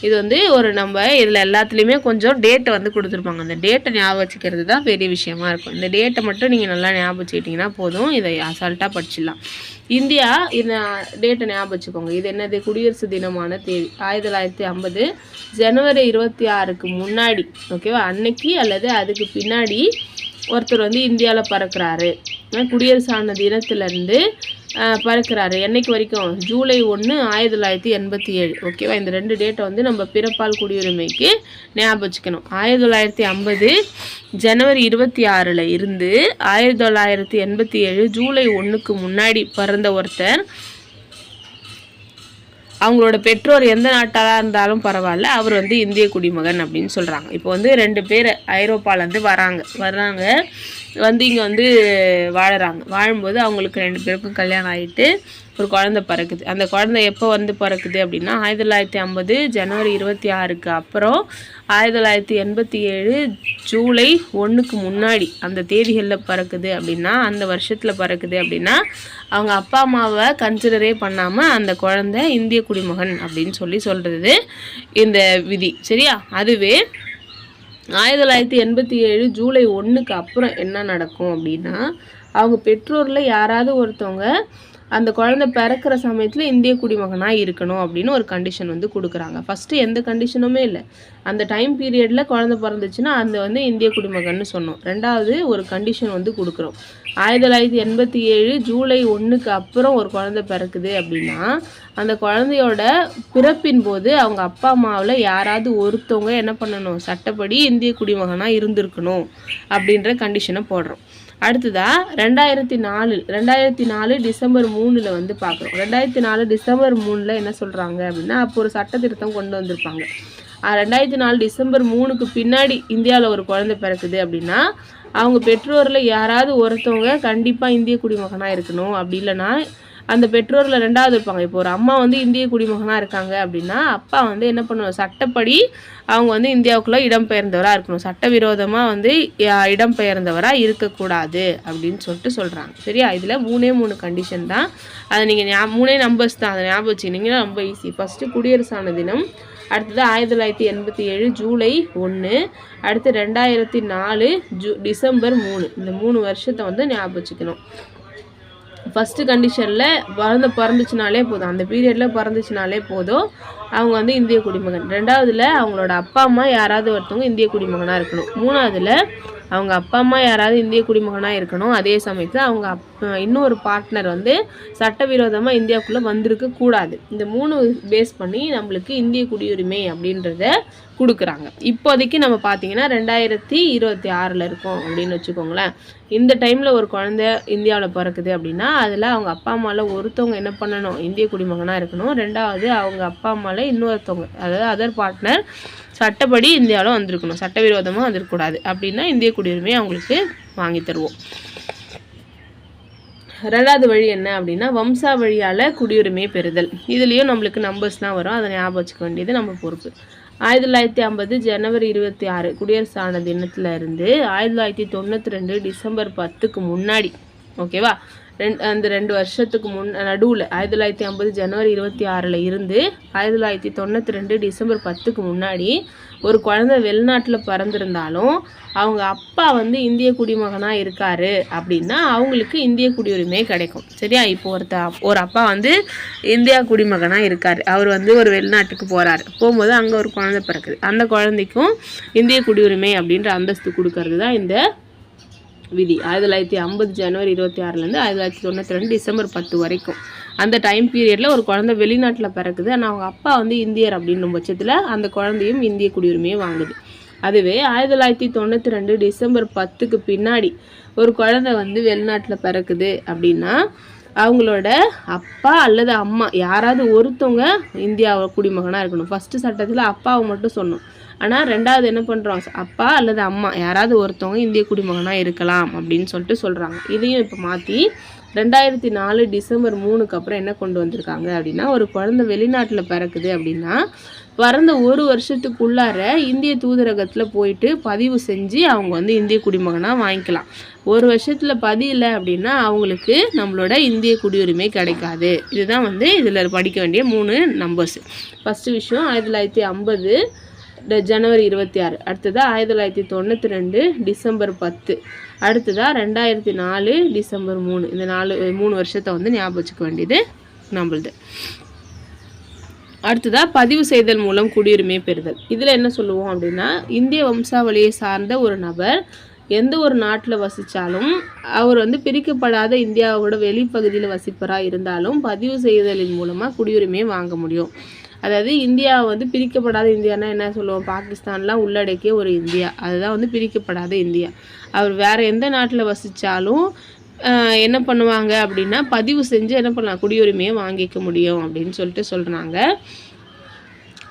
இது வந்து ஒரு நம்ம இதில் எல்லாத்துலேயுமே கொஞ்சம் டேட்டை வந்து கொடுத்துருப்பாங்க. அந்த டேட்டை ஞாபகம் வச்சுக்கிறது தான் பெரிய விஷயமா இருக்கும். இந்த டேட்டை மட்டும் நீங்கள் நல்லா ஞாபகம் வச்சுக்கிட்டிங்கன்னா போதும், இதை அசால்ட்டாக படிச்சிடலாம். இந்தியா இந்த டேட்டை ஞாபகம் வச்சுக்கோங்க. இது என்னது? குடியரசு தினமான தேதி 1950 ஜனவரி 26க்கு முன்னாடி, ஓகேவா, அன்னைக்கு அல்லது அதுக்கு பின்னாடி ஒருத்தர் வந்து இந்தியாவில் பறக்கிறாரு. குடியரசான தினத்துலேருந்து பறக்கிறாரு. என்னைக்கு வரைக்கும்? ஜூலை 1 1987, ஓகேவா. இந்த 2 டேட்டை வந்து நம்ம பிறப்பால் குடியுரிமைக்கு ஞாபகம் வச்சுக்கணும். 1950 ஜனவரி 26 இருந்து 1987 ஜூலை 1க்கு முன்னாடி பிறந்த ஒருத்தர், அவங்களோட பெற்றோர் எந்த நாட்டாக இருந்தாலும் பரவாயில்ல, அவர் வந்து இந்திய குடிமகன் அப்படின்னு சொல்கிறாங்க. இப்போ வந்து 2 பேர் ஐரோப்பாலேருந்து வர்றாங்க வந்து இங்கே வந்து வாழும்போது அவங்களுக்கு 2 பேருக்கும் கல்யாணம் ஆகிட்டு ஒரு குழந்தை பிறக்குது. அந்த குழந்தை எப்போ வந்து பிறக்குது அப்படின்னா 1950 ஜனவரி 26க்கு அப்புறம் 1987 ஜூலை 1க்கு முன்னாடி அந்த தேதிகளில் பிறக்குது அப்படின்னா, அந்த வருஷத்தில் பிறக்குது அப்படின்னா, அவங்க அப்பா அம்மாவை கன்சிடரே பண்ணாமல் அந்த குழந்தை இந்திய குடிமகன் அப்படின்னு சொல்கிறது இந்த விதி, சரியா. அதுவே 1987 ஜூலை 1க்கு அப்புறம் என்ன நடக்கும் அப்படின்னா, அவங்க பெற்றோரில் யாராவது ஒருத்தவங்க அந்த குழந்தை பிறக்கிற சமயத்தில் இந்திய குடிமகனாக இருக்கணும் அப்படின்னு ஒரு கண்டிஷன் வந்து கொடுக்குறாங்க. ஃபஸ்ட்டு எந்த கண்டிஷனுமே இல்லை. அந்த டைம் பீரியடில் குழந்தை பிறந்துச்சுன்னா அந்த வந்து இந்திய குடிமகன்னு சொன்னோம். 2வது ஒரு கண்டிஷன் வந்து கொடுக்குறோம். 1987 ஜூலை 1க்கு அப்புறம் ஒரு குழந்தை பிறக்குது அப்படின்னா, அந்த குழந்தையோட பிறப்பின் போது அவங்க அப்பா அம்மாவில் யாராவது ஒருத்தவங்க என்ன பண்ணணும்? சட்டப்படி இந்திய குடிமகனாக இருந்திருக்கணும் அப்படின்ற கண்டிஷனை போடுறோம். அடுத்ததாக 2004 டிசம்பர் 3 வந்து பார்க்குறோம். 2004 டிசம்பர் 3 என்ன சொல்கிறாங்க அப்படின்னா, அப்போ ஒரு சட்ட திருத்தம் கொண்டு வந்திருப்பாங்க. 2004 டிசம்பர் 3க்கு பின்னாடி இந்தியாவில் ஒரு குழந்தை பிறக்குது அப்படின்னா, அவங்க பெற்றோரில் யாராவது ஒருத்தவங்க கண்டிப்பாக இந்திய குடிமகனாக இருக்கணும். அப்படி இல்லைன்னா அந்த பெற்றோரில் 2வது இருப்பாங்க. இப்போ ஒரு அம்மா வந்து இந்திய குடிமகனாக இருக்காங்க அப்படின்னா, அப்பா வந்து என்ன பண்ணுவாங்க? சட்டப்படி அவங்க வந்து இந்தியாவுக்குள்ளே இடம்பெயர்ந்தவராக இருக்கணும். சட்டவிரோதமாக வந்து இடம்பெயர்ந்தவராக இருக்கக்கூடாது அப்படின்னு சொல்கிறாங்க, சரியா. இதில் 3 கண்டிஷன் தான். அதை நீங்கள் 3 நம்பர்ஸ் தான், அதை ஞாபகம் வச்சுக்கிட்டிங்கன்னா ரொம்ப ஈஸி. ஃபஸ்ட்டு குடியரசான தினம், அடுத்தது 1987 ஜூலை 1, அடுத்து 2004 டிசம்பர் 3. இந்த 3 வருஷத்தை வந்து ஞாபகம் வச்சுக்கணும். ஃபஸ்ட்டு கண்டிஷனில் பிறந்துச்சுனாலே போதும், அந்த பீரியடில் பிறந்துச்சுனாலே போதும், அவங்க வந்து இந்திய குடிமகன். 2வதுல அவங்களோட அப்பா அம்மா யாராவது ஒருத்தவங்க இந்திய குடிமகனாக இருக்கணும். 3வதுல அவங்க அப்பா அம்மா யாராவது இந்திய குடிமகனாக இருக்கணும். அதே சமயத்தில் அவங்க இன்னொரு பார்ட்னர் வந்து சட்டவிரோதமாக இந்தியாவுக்குள்ளே வந்திருக்க கூடாது. இந்த 3 பேஸ் பண்ணி நம்மளுக்கு இந்திய குடியுரிமை அப்படின்றத கொடுக்குறாங்க. இப்போதைக்கு நம்ம பார்த்தீங்கன்னா 2026 இருக்கோம் அப்படின்னு வச்சுக்கோங்களேன். இந்த டைமில் ஒரு குழந்தை இந்தியாவில் பிறக்குது அப்படின்னா, அதில் அவங்க அப்பா அம்மாவில் ஒருத்தவங்க என்ன பண்ணணும்? இந்திய குடிமகனாக இருக்கணும். 2வது அவங்க அப்பா அம்மாவில் இன்னொருத்தவங்க, அதாவது அதர் பார்ட்னர் சட்டப்படி இந்தியாவில் வந்திருக்கணும், சட்டவிரோதமாக வந்துருக்கக்கூடாது. அப்படின்னா இந்திய குடியுரிமையை அவங்களுக்கு வாங்கி தருவோம். 2வது வழி என்ன அப்படின்னா, வம்சா வழியால் குடியுரிமையை பெறுதல். இதுலேயும் நம்மளுக்கு நம்பர்ஸ்லாம் வரும், அதை ஞாபகம் வச்சுக்க வேண்டியது நம்ம பொறுப்பு. 1950 ஜனவரி 26 குடியரசான தினத்தில் இருந்து 1992 டிசம்பர் 10க்கு முன்னாடி, ஓகேவா, அந்த 2 வருஷத்துக்கு நடுவில் 1950 ஜனவரி 26 இருந்து 1992 டிசம்பர் 10க்கு முன்னாடி ஒரு குழந்தை வெளிநாட்டில் பிறந்திருந்தாலும் அவங்க அப்பா வந்து இந்திய குடிமகனாக இருக்காரு அப்படின்னா அவங்களுக்கு இந்திய குடியுரிமை கிடைக்கும், சரியா. இப்போ ஒரு அப்பா வந்து இந்தியா குடிமகனாக இருக்கார், அவர் வந்து ஒரு வெளிநாட்டுக்கு போகும்போது அங்கே ஒரு குழந்தை பிறக்குது, அந்த குழந்தைக்கும் இந்திய குடியுரிமை அப்படின்ற அந்தஸ்து கொடுக்கறது தான் இந்த விதி. 1950 ஜனவரி 26 1992 டிசம்பர் 10 வரைக்கும் அந்த டைம் பீரியடில் ஒரு குழந்தை வெளிநாட்டில் பிறக்குது, ஆனால் அவங்க அப்பா வந்து இந்தியர் அப்படின்னும் பட்சத்தில் அந்த குழந்தையும் இந்திய குடியுரிமையை வாங்குது. அதுவே 1992 டிசம்பர் 10க்கு பின்னாடி ஒரு குழந்தை வந்து வெளிநாட்டில் பிறக்குது அப்படின்னா அவங்களோட அப்பா அல்லது அம்மா யாராவது ஒருத்தவங்க இந்தியா குடிமகனாக இருக்கணும். ஃபஸ்ட்டு சட்டத்தில் அப்பாவை மட்டும் சொன்னோம், ஆனால் 2வது என்ன பண்ணுறோம்? அப்பா அல்லது அம்மா யாராவது ஒருத்தவங்க இந்திய குடிமகனாக இருக்கலாம் அப்படின்னு சொல்கிறாங்க. இதையும் இப்போ மாற்றி 2004 டிசம்பர் 3க்கு அப்புறம் என்ன கொண்டு வந்திருக்காங்க அப்படின்னா, ஒரு குழந்தை வெளிநாட்டில் பிறக்குது அப்படின்னா பிறந்த 1 வருஷத்துக்குள்ளார இந்திய தூதரகத்தில் போயிட்டு பதிவு செஞ்சு அவங்க வந்து இந்திய குடிமகனாக வாங்கிக்கலாம். 1 வருஷத்தில் பதியல அப்படின்னா அவங்களுக்கு நம்மளோட இந்திய குடியுரிமை கிடைக்காது. இதுதான் வந்து இதில் படிக்க வேண்டிய 3 நம்பர்ஸ். ஃபஸ்ட்டு விஷயம் 1950 ஜனவரி 26, அடுத்ததா 1992 டிசம்பர் 10, அடுத்ததா 2004 டிசம்பர் 3. இந்த 3 வருஷத்தை வந்து ஞாபகம் வச்சுக்க வேண்டியது நம்மளுது. அடுத்ததாக பதிவு செய்தல் மூலம் குடியுரிமை பெறுதல். இதில் என்ன சொல்லுவோம் அப்படின்னா, இந்திய வம்சாவளியை சார்ந்த ஒரு நபர் எந்த ஒரு நாட்டில் வசித்தாலும் அவர் வந்து பிரிக்கப்படாத இந்தியாவோட வெளிப்பகுதியில் வசிப்பராக இருந்தாலும் பதிவு செய்தலின் மூலமாக குடியுரிமையை வாங்க முடியும். அதாவது இந்தியா வந்து பிரிக்கப்படாத இந்தியானா என்ன சொல்லுவோம், பாகிஸ்தான்லாம் உள்ளடக்கிய ஒரு இந்தியா, அதுதான் வந்து பிரிக்கப்படாத இந்தியா. அவர் வேறு எந்த நாட்டில் வசித்தாலும் என்ன பண்ணுவாங்க அப்படின்னா பதிவு செஞ்சு என்ன பண்ணலாம், குடியுரிமையை வாங்கிக்க முடியும் அப்படின்னு சொல்லிட்டு சொல்கிறாங்க.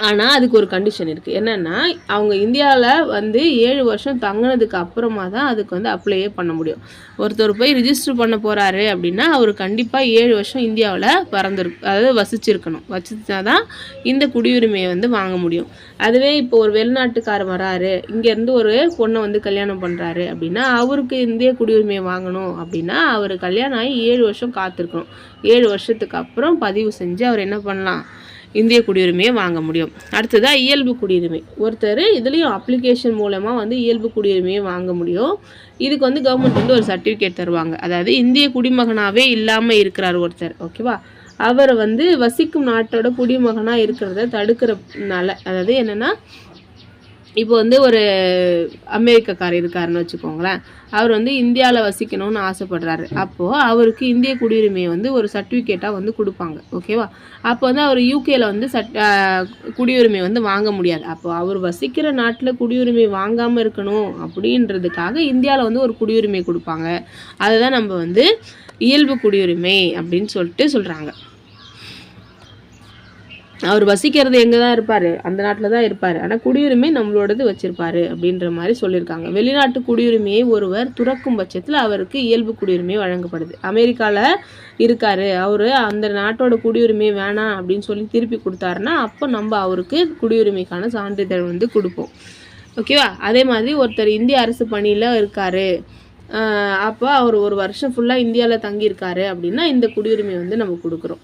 ஆனால் அதுக்கு ஒரு கண்டிஷன் இருக்குது. என்னென்னா அவங்க இந்தியாவில் வந்து 7 வருஷம் தங்கினதுக்கு அப்புறமா தான் அதுக்கு வந்து அப்ளையே பண்ண முடியும். ஒருத்தர் போய் ரிஜிஸ்டர் பண்ண போகிறாரு அப்படின்னா அவர் கண்டிப்பாக 7 வருஷம் இந்தியாவில் அதாவது வசிச்சா தான் இந்த குடியுரிமையை வந்து வாங்க முடியும். அதுவே இப்போ ஒரு வெளிநாட்டுக்காரர் வராரு, இங்கேருந்து ஒரு பொண்ணை வந்து கல்யாணம் பண்ணுறாரு அப்படின்னா அவருக்கு இந்திய குடியுரிமையை வாங்கணும் அப்படின்னா அவர் கல்யாணம் ஆகி 7 வருஷம் காத்திருக்கணும். 7 வருஷத்துக்கு அப்புறம் பதிவு செஞ்சு அவர் என்ன பண்ணலாம், இந்திய குடியுரிமையை வாங்க முடியும். அடுத்ததாக இயல்பு குடியுரிமை. ஒருத்தர் இதுலேயும் அப்ளிகேஷன் மூலமாக வந்து இயல்பு குடியுரிமையை வாங்க முடியும். இதுக்கு வந்து கவர்மெண்ட் வந்து ஒரு சர்டிஃபிகேட் தருவாங்க. அதாவது இந்திய குடிமகனாகவே இல்லாமல் இருக்கிறார் ஒருத்தர், ஓகேவா, அவர் வந்து வசிக்கும் நாட்டோட குடிமகனாக இருக்கிறத தடுக்கிறதுனால, அதாவது என்னென்னா இப்போ வந்து ஒரு அமெரிக்கக்காரர் இருக்காருன்னு வச்சுக்கோங்களேன், அவர் வந்து இந்தியாவில் வசிக்கணும்னு ஆசைப்படுறாரு. அப்போது அவருக்கு இந்திய குடியுரிமையை வந்து ஒரு சர்டிஃபிகேட்டாக வந்து கொடுப்பாங்க, ஓகேவா. அப்போ வந்து அவர் யூகேயில் வந்து குடியுரிமை வந்து வாங்க முடியாது. அப்போது அவர் வசிக்கிற நாட்டில் குடியுரிமை வாங்காமல் இருக்கணும் அப்படின்றதுக்காக இந்தியாவில் வந்து ஒரு குடியுரிமை கொடுப்பாங்க. அதுதான் நம்ம வந்து இயல்பு குடியுரிமை அப்படின்னு சொல்லிட்டு சொல்கிறாங்க. அவர் வசிக்கிறது எங்கே தான் இருப்பார், அந்த நாட்டில் தான் இருப்பார், ஆனால் குடியுரிமை நம்மளோடது வச்சுருப்பார் அப்படின்ற மாதிரி சொல்லியிருக்காங்க. வெளிநாட்டு குடியுரிமையை ஒருவர் துறக்கும் பட்சத்தில் அவருக்கு இயல்பு குடியுரிமை வழங்கப்படுது. அமெரிக்காவில் இருக்கார், அவர் அந்த நாட்டோட குடியுரிமை வேணாம் அப்படின்னு சொல்லி திருப்பி கொடுத்தாருன்னா அப்போ நம்ம அவருக்கு குடியுரிமைக்கான சான்றிதழ் வந்து கொடுப்போம், ஓகேவா. அதே மாதிரி ஒருத்தர் இந்திய அரசு பணியில் இருக்கார், அப்போ அவர் 1 வருஷம் ஃபுல்லாக இந்தியாவில் தங்கியிருக்காரு அப்படின்னா இந்த குடியுரிமை வந்து நம்ம கொடுக்குறோம்.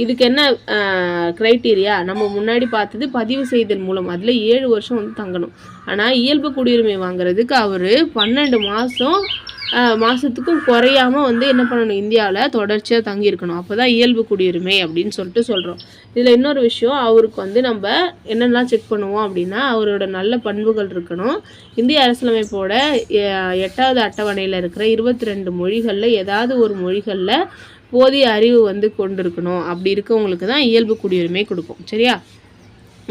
இதுக்கு என்ன க்ரைட்டீரியா, நம்ம முன்னாடி பார்த்தது பதிவு செய்தல் மூலம், அதில் 7 வருஷம் வந்து தங்கணும். ஆனால் இயல்பு குடியுரிமை வாங்குறதுக்கு அவர் 12 மாதத்துக்கும் குறையாமல் வந்து என்ன பண்ணணும், இந்தியாவில் தொடர்ச்சியாக தங்கியிருக்கணும். அப்போ தான் இயல்பு குடியுரிமை அப்படின்னு சொல்லிட்டு சொல்கிறோம். இதில் இன்னொரு விஷயம், அவருக்கு வந்து நம்ம என்னென்னலாம் செக் பண்ணுவோம் அப்படின்னா அவரோட நல்ல பண்புகள் இருக்கணும். இந்திய அரசியலமைப்போட 8வது அட்டவணையில் இருக்கிற 22 மொழிகளில் ஏதாவது ஒரு மொழிகளில் போதிய அறிவு வந்து கொண்டிருக்கணும். அப்படி இருக்கவங்களுக்கு தான் இயல்பு குடியுரிமை கொடுப்போம், சரியா.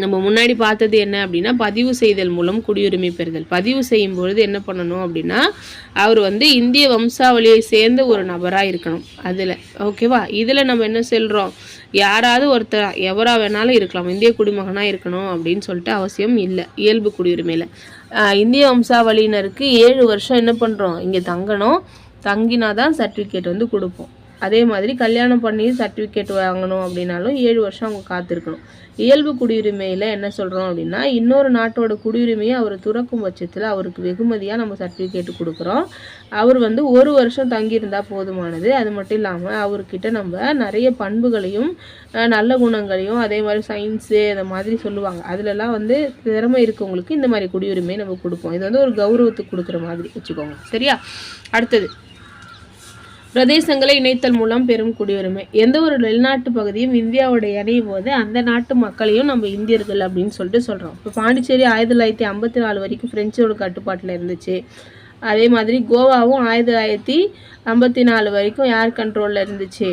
நம்ம முன்னாடி பார்த்தது என்ன அப்படின்னா பதிவு செய்தல் மூலம் குடியுரிமை பெறுதல். பதிவு செய்யும் பொழுது என்ன பண்ணணும் அப்படின்னா அவர் வந்து இந்திய வம்சாவளியை சேர்ந்த ஒரு நபராக இருக்கணும் அதில், ஓகேவா. இதில் நம்ம என்ன சொல்கிறோம், யாராவது ஒருத்தர் எவராக வேணாலும் இருக்கலாம், இந்திய குடிமகனாக இருக்கணும் அப்படின்னு சொல்லிட்டு அவசியம் இல்லை. இயல்பு குடியுரிமையில் இந்திய வம்சாவளியினருக்கு 7 வருஷம் என்ன பண்ணுறோம், இங்கே தங்கணும், தங்கினா தான் சர்டிஃபிகேட் வந்து கொடுப்போம். அதே மாதிரி கல்யாணம் பண்ணி சர்டிஃபிகேட் வாங்கணும் அப்படின்னாலும் 7 வருஷம் அவங்க காத்திருக்கணும். இயல்பு குடியுரிமையில் என்ன சொல்கிறோம் அப்படின்னா இன்னொரு நாட்டோட குடியுரிமையை அவர் துறக்கும் பட்சத்தில் அவருக்கு வெகுமதியாக நம்ம சர்டிஃபிகேட் கொடுக்குறோம். அவர் வந்து 1 வருஷம் தங்கியிருந்தால் போதுமானது. அது மட்டும் இல்லாமல் அவர்கிட்ட நம்ம நிறைய பண்புகளையும் நல்ல குணங்களையும் அதே மாதிரி சயின்ஸு அந்த மாதிரி சொல்லுவாங்க, அதிலெல்லாம் வந்து திறமை இருக்கவங்களுக்கு இந்த மாதிரி குடியுரிமை நம்ம கொடுப்போம். இது வந்து ஒரு கௌரவத்துக்கு கொடுக்குற மாதிரி வச்சுக்கோங்க, சரியா. அடுத்தது பிரதேசங்களை இணைத்தல் மூலம் பெரும் குடியுரிமை. எந்த ஒரு வெளிநாட்டு பகுதியும் இந்தியாவோட இணையும் போது அந்த நாட்டு மக்களையும் நம்ம இந்தியர்கள் அப்படின்னு சொல்லிட்டு சொல்கிறோம். இப்போ பாண்டிச்சேரி 1954 வரைக்கும் ஃப்ரெஞ்சோட கட்டுப்பாட்டில் இருந்துச்சு. அதே மாதிரி கோவாவும் 1954 வரைக்கும் யார் கண்ட்ரோலில் இருந்துச்சு,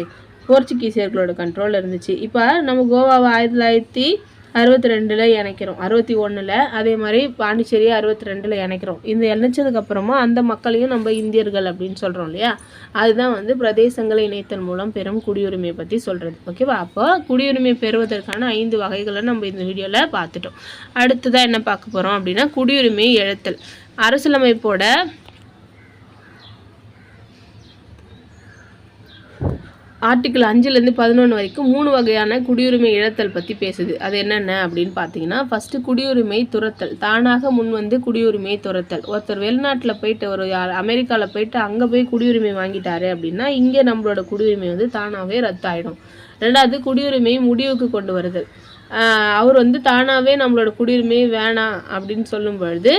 போர்ச்சுகீசியர்களோட கண்ட்ரோலில் இருந்துச்சு. இப்போ நம்ம கோவாவை 1962 இணைக்கிறோம், 61. அதே மாதிரி பாண்டிச்சேரியை 62 இணைக்கிறோம். இந்த இணைச்சதுக்கப்புறமா அந்த மக்களையும் நம்ம இந்தியர்கள் அப்படின்னு சொல்கிறோம் இல்லையா. அதுதான் வந்து பிரதேசங்களை இணைத்தல் மூலம் பெறும் குடியுரிமையை பற்றி சொல்கிறது, ஓகேவா. அப்போ குடியுரிமை பெறுவதற்கான 5 வகைகளை நம்ம இந்த வீடியோவில் பார்த்துட்டோம். அடுத்ததாக என்ன பார்க்க போகிறோம் அப்படின்னா குடியுரிமை இழத்தல். அரசியலமைப்போட ஆர்டிக்கிள் 5லேருந்து 11 வரைக்கும் 3 வகையான குடியுரிமை இழத்தல் பற்றி பேசுது. அது என்னென்ன அப்படின்னு பார்த்தீங்கன்னா, ஃபஸ்ட்டு குடியுரிமை துரத்தல். தானாக முன் வந்து குடியுரிமை துரத்தல். ஒருத்தர் வெளிநாட்டில் போயிட்டு ஒரு அமெரிக்காவில் போயிட்டு அங்கே போய் குடியுரிமை வாங்கிட்டாரு அப்படின்னா இங்கே நம்மளோட குடியுரிமை வந்து தானாகவே ரத்தாயிடும். ரெண்டாவது குடியுரிமை முடிவுக்கு கொண்டு வருதல். அவர் வந்து தானாகவே நம்மளோட குடியுரிமை வேணாம் அப்படின்னு சொல்லும் பொழுது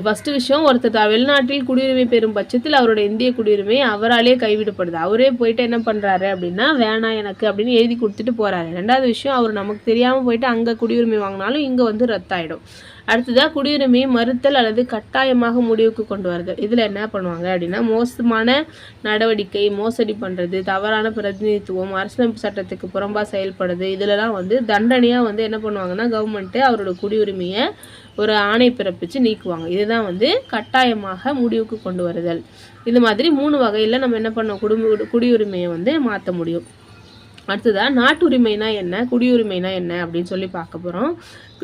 ஃபஸ்ட்டு விஷயம், ஒருத்தர் வெளிநாட்டில் குடியுரிமை பெறும் பட்சத்தில் அவரோட இந்திய குடியுரிமை அவராலே கைவிடப்படுது. அவரே போயிட்டு என்ன பண்ணுறாரு அப்படின்னா வேணாம் எனக்கு அப்படின்னு எழுதி கொடுத்துட்டு போகிறாரு. ரெண்டாவது விஷயம், அவர் நமக்கு தெரியாமல் போயிட்டு அங்கே குடியுரிமை வாங்கினாலும் இங்கே வந்து ரத்தாயிடும். அடுத்ததாக குடியுரிமையை மறுத்தல் அல்லது கட்டாயமாக முடிவுக்கு கொண்டு வருது. இதில் என்ன பண்ணுவாங்க அப்படின்னா மோசமான நடவடிக்கை, மோசடி பண்ணுறது, தவறான பிரதிநிதித்துவம், அரசியலமைப்பு சட்டத்துக்கு புறம்பாக செயல்படுறது, இதிலலாம் வந்து தண்டனையாக வந்து என்ன பண்ணுவாங்கன்னா கவர்மெண்ட்டு அவரோட குடியுரிமையை ஒரு ஆணை பிறப்பித்து நீக்குவாங்க. இதுதான் வந்து கட்டாயமாக முடிவுக்கு கொண்டு வருதல். இது மாதிரி 3 வகையில் நம்ம என்ன பண்ணோம், குடியுரிமையை வந்து மாற்ற முடியும். அடுத்ததாக நாட்டுரிமைனா என்ன, குடியுரிமைனா என்ன அப்படின்னு சொல்லி பார்க்க போகிறோம்.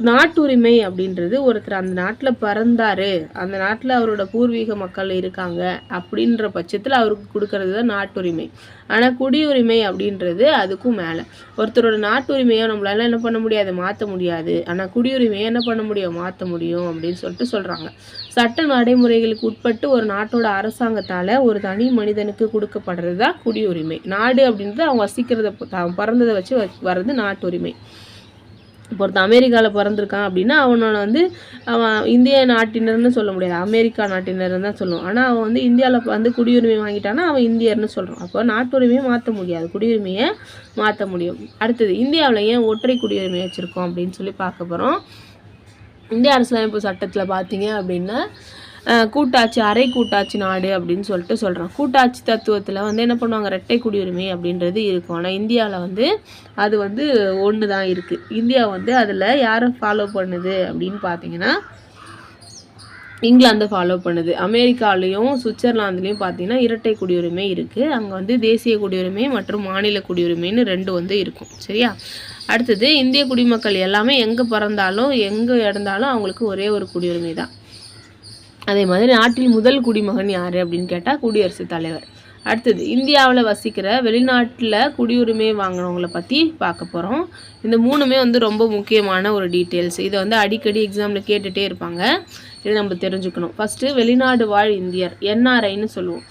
நாட்டுரிமை அப்படின்றது ஒருத்தர் அந்த நாட்டில் பிறந்தாரு, அந்த நாட்டில் அவரோட பூர்வீக மக்கள் இருக்காங்க அப்படின்ற பட்சத்தில் அவருக்கு கொடுக்கறது தான் நாட்டுரிமை. ஆனால் குடியுரிமை அப்படின்றது அதுக்கும் மேலே. ஒருத்தரோட நாட்டுரிமையை நம்மளால என்ன பண்ண முடியாது, மாற்ற முடியாது. ஆனால் குடியுரிமையை என்ன பண்ண முடியும், மாற்ற முடியும் அப்படின்னு சொல்லிட்டு சொல்கிறாங்க. சட்ட நடைமுறைகளுக்கு உட்பட்டு ஒரு நாட்டோட அரசாங்கத்தால் ஒரு தனி மனிதனுக்கு கொடுக்கப்படுறது தான் குடியுரிமை. நாடு அப்படின்றது அவங்க வசிக்கிறத பிறந்ததை வச்சு வர்றது நாட்டுரிமை. இப்போ ஒருத்தன் அமெரிக்காவில் பிறந்திருக்கான் அப்படின்னா அவனோட வந்து அவன் இந்திய நாட்டினர்னு சொல்ல முடியாது, அமெரிக்கா நாட்டினர்னு தான் சொல்லுவோம். ஆனால் அவன் வந்து இந்தியாவில் வந்து குடியுரிமை வாங்கிட்டான்னா அவன் இந்தியர்னு சொல்கிறோம். அப்போ நாட்டுரிமையை மாற்ற முடியாது, குடியுரிமையை மாற்ற முடியும். அடுத்தது, இந்தியாவில் ஏன் ஒற்றை குடியுரிமை வச்சுருக்கோம் அப்படின்னு சொல்லி பார்க்க போகிறோம். இந்திய அரசியலமைப்பு சட்டத்தில் பார்த்தீங்க அப்படின்னா கூட்டாட்சி, அரை கூட்டாட்சி நாடு அப்படின்னு சொல்லிட்டு சொல்கிறோம். கூட்டாட்சி தத்துவத்தில் வந்து என்ன பண்ணுவாங்க, இரட்டை குடியுரிமை அப்படின்றது இருக்கும். ஆனால் இந்தியாவில் வந்து அது வந்து ஒன்று தான் இருக்குது. இந்தியா வந்து அதில் யாரை ஃபாலோ பண்ணுது அப்படின்னு பார்த்தீங்கன்னா இங்கிலாந்து ஃபாலோ பண்ணுது. அமெரிக்காலையும் சுவிட்சர்லாந்துலேயும் பார்த்தீங்கன்னா இரட்டை குடியுரிமை இருக்குது. அங்கே வந்து தேசிய குடியுரிமை மற்றும் மாநில குடியுரிமைன்னு 2 வந்து இருக்கும். சரியா? அடுத்தது, இந்திய குடிமக்கள் எல்லாமே எங்கே பிறந்தாலும் எங்கே இறந்தாலும் அவங்களுக்கு ஒரே ஒரு குடியுரிமை தான். அதே மாதிரி நாட்டில் முதல் குடிமகன் யார் அப்படின்னு கேட்டால் குடியரசுத் தலைவர். அடுத்தது, இந்தியாவில் வசிக்கிற வெளிநாட்டில் குடியுரிமை வாங்கினவங்களை பற்றி பார்க்க போகிறோம். இந்த 3மே வந்து ரொம்ப முக்கியமான ஒரு டீட்டெயில்ஸ். இதை வந்து அடிக்கடி எக்ஸாமில் கேட்டுகிட்டே இருப்பாங்க. இதை நம்ம தெரிஞ்சுக்கணும். ஃபஸ்ட்டு, வெளிநாடு வாழ் இந்தியர், என்ஆர்ஐன்னு சொல்லுவோம்.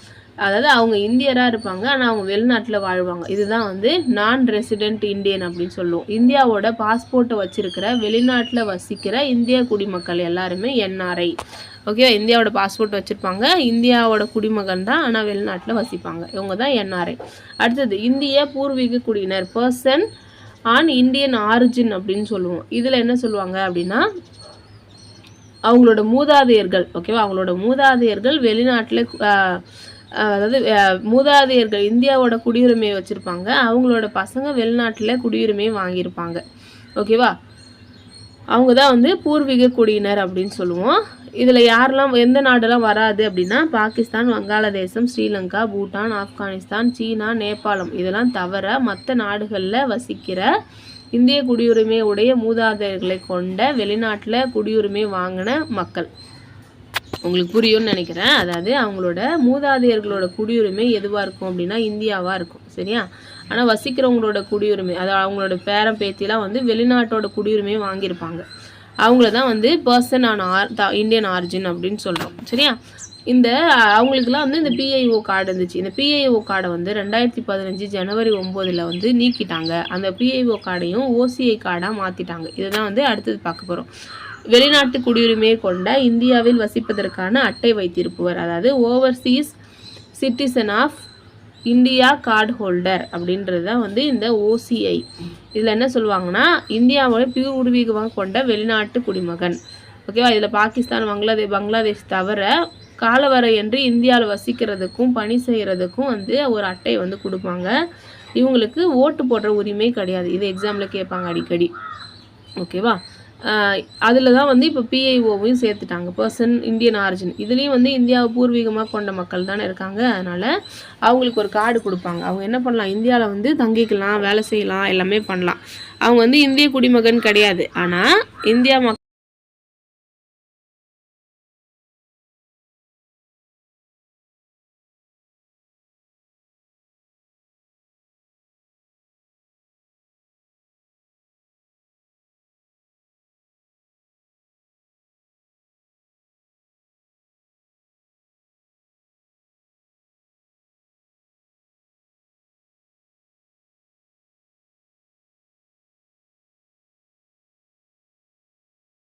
அதாவது அவங்க இந்தியராக இருப்பாங்க ஆனால் அவங்க வெளிநாட்டில் வாழ்வாங்க. இதுதான் வந்து நான் ரெசிடென்ட் இந்தியன் அப்படின்னு சொல்லுவோம். இந்தியாவோட பாஸ்போர்ட்டை வச்சுருக்கிற வெளிநாட்டில் வசிக்கிற இந்திய குடிமக்கள் எல்லாருமே என்ஆர்ஐ. ஓகே, இந்தியாவோட பாஸ்போர்ட் வச்சுருப்பாங்க, இந்தியாவோட குடிமகன் தான், ஆனால் வெளிநாட்டில் வசிப்பாங்க. இவங்க தான் என்ஆர்ஐ. அடுத்தது, இந்திய பூர்வீக குடியினர், பர்சன் ஆன் இந்தியன் ஆரிஜின் அப்படின்னு சொல்லுவோம். இதில் என்ன சொல்லுவாங்க அப்படின்னா அவங்களோட மூதாதையர்கள், ஓகேவா, அவங்களோட மூதாதையர்கள் வெளிநாட்டில் அதாவது மூதாதையர்கள் இந்தியாவோட குடியுரிமையை வச்சுருப்பாங்க, அவங்களோட பசங்க வெளிநாட்டில் குடியுரிமையை வாங்கியிருப்பாங்க. ஓகேவா, அவங்க தான் வந்து பூர்வீக குடியினர் அப்படின்னு சொல்லுவோம். இதில் யாரெல்லாம் எந்த நாடெல்லாம் வராது அப்படின்னா பாகிஸ்தான், வங்காளதேசம், ஸ்ரீலங்கா, பூட்டான், ஆப்கானிஸ்தான், சீனா, நேபாளம் இதெல்லாம் தவிர மற்ற நாடுகளில் வசிக்கிற இந்திய குடியுரிமை உடைய மூதாதையர்களை கொண்ட வெளிநாட்டில் குடியுரிமை வாங்கின மக்கள். உங்களுக்கு புரியும்னு நினைக்கிறேன். அதாவது அவங்களோட மூதாதையர்களோட குடியுரிமை எதுவாக இருக்கும் அப்படின்னா இந்தியாவாக இருக்கும். சரியா? ஆனால் வசிக்கிறவங்களோட குடியுரிமை, அதாவது அவங்களோட பேரன் பேத்திலாம் வந்து வெளிநாட்டோட குடியுரிமையை வாங்கியிருப்பாங்க. அவங்கள தான் வந்து பர்சன் ஆன் இந்தியன் ஆரிஜின் அப்படின்னு சொல்கிறோம். சரியா? இந்த அவங்களுக்குலாம் வந்து இந்த பிஐஓ கார்டு இருந்துச்சு. இந்த பிஐஓ கார்டை வந்து 2015 ஜனவரி 9 வந்து நீக்கிட்டாங்க. அந்த பிஐஓ கார்டையும் ஓசிஐ கார்டாக மாற்றிட்டாங்க. இதை தான் வந்து அடுத்தது பார்க்க போகிறோம். வெளிநாட்டு குடியுரிமையை கொண்ட இந்தியாவில் வசிப்பதற்கான அட்டை வைத்திருப்பவர், அதாவது overseas citizen of India card holder அப்படின்றது தான் வந்து இந்த ஓசிஐ. இதில் என்ன சொல்லுவாங்கன்னா இந்தியாவோட பூர்வீகமாக கொண்ட வெளிநாட்டு குடிமகன். ஓகேவா? இதில் பாகிஸ்தான், பங்களாதேஷ் தவிர காலவரையின்றி இந்தியாவில் வசிக்கிறதுக்கும் பணி செய்கிறதுக்கும் வந்து ஒரு அட்டை வந்து கொடுப்பாங்க. இவங்களுக்கு ஓட்டு போடுற உரிமை கிடையாது. இது எக்ஸாமில் கேட்பாங்க அடிக்கடி. ஓகேவா? அதில் தான் வந்து இப்போ பிஐஓவையும் சேர்த்துட்டாங்க, பர்சன் இந்தியன் ஆரிஜின். இதுலேயும் வந்து இந்தியாவை பூர்வீகமாக கொண்ட மக்கள் தானே இருக்காங்க. அதனால் அவங்களுக்கு ஒரு கார்டு கொடுப்பாங்க. அவங்க என்ன பண்ணலாம், இந்தியாவில் வந்து தங்கிக்கலாம், வேலை செய்யலாம், எல்லாமே பண்ணலாம். அவங்க வந்து இந்திய குடிமகன் கிடையாது. ஆனால் இந்தியா